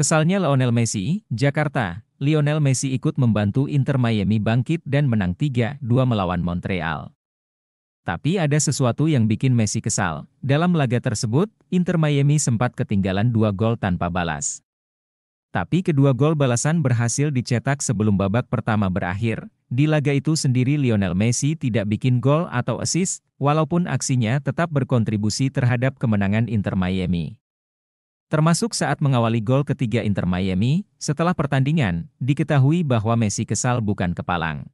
Kesalnya Lionel Messi, Jakarta. Lionel Messi ikut membantu Inter Miami bangkit dan menang 3-2 melawan Montreal. Tapi ada sesuatu yang bikin Messi kesal. Dalam laga tersebut, Inter Miami sempat ketinggalan 2 gol tanpa balas. Tapi kedua gol balasan berhasil dicetak sebelum babak pertama berakhir. Di laga itu sendiri Lionel Messi tidak bikin gol atau assist, walaupun aksinya tetap berkontribusi terhadap kemenangan Inter Miami. Termasuk saat mengawali gol ketiga Inter Miami, setelah pertandingan, diketahui bahwa Messi kesal bukan kepalang.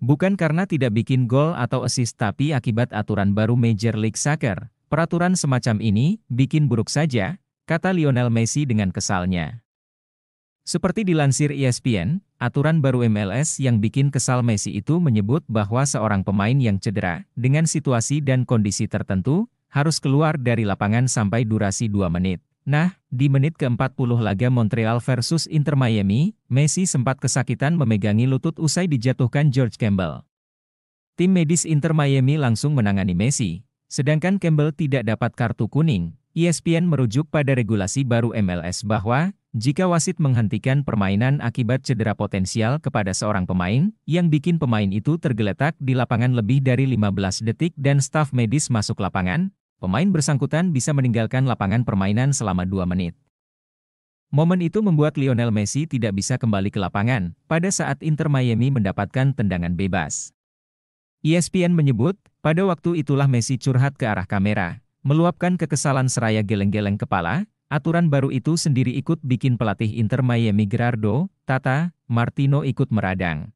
Bukan karena tidak bikin gol atau assist tapi akibat aturan baru Major League Soccer. Peraturan semacam ini bikin buruk saja, kata Lionel Messi dengan kesalnya. Seperti dilansir ESPN, aturan baru MLS yang bikin kesal Messi itu menyebut bahwa seorang pemain yang cedera, dengan situasi dan kondisi tertentu, harus keluar dari lapangan sampai durasi 2 menit. Nah, di menit ke-40 laga Montreal versus Inter Miami, Messi sempat kesakitan memegangi lutut usai dijatuhkan George Campbell. Tim medis Inter Miami langsung menangani Messi, sedangkan Campbell tidak dapat kartu kuning. ESPN merujuk pada regulasi baru MLS bahwa, jika wasit menghentikan permainan akibat cedera potensial kepada seorang pemain, yang bikin pemain itu tergeletak di lapangan lebih dari 15 detik dan staf medis masuk lapangan, pemain bersangkutan bisa meninggalkan lapangan permainan selama 2 menit. Momen itu membuat Lionel Messi tidak bisa kembali ke lapangan, pada saat Inter Miami mendapatkan tendangan bebas. ESPN menyebut, pada waktu itulah Messi curhat ke arah kamera, meluapkan kekesalan seraya geleng-geleng kepala. Aturan baru itu sendiri ikut bikin pelatih Inter Miami Gerardo Tata Martino ikut meradang.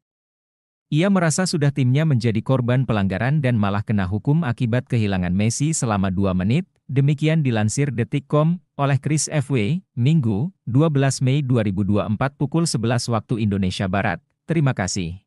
Ia merasa sudah timnya menjadi korban pelanggaran dan malah kena hukum akibat kehilangan Messi selama 2 menit, demikian dilansir Detik.com oleh Chris FW, Minggu, 12 Mei 2024 pukul 11 waktu Indonesia Barat. Terima kasih.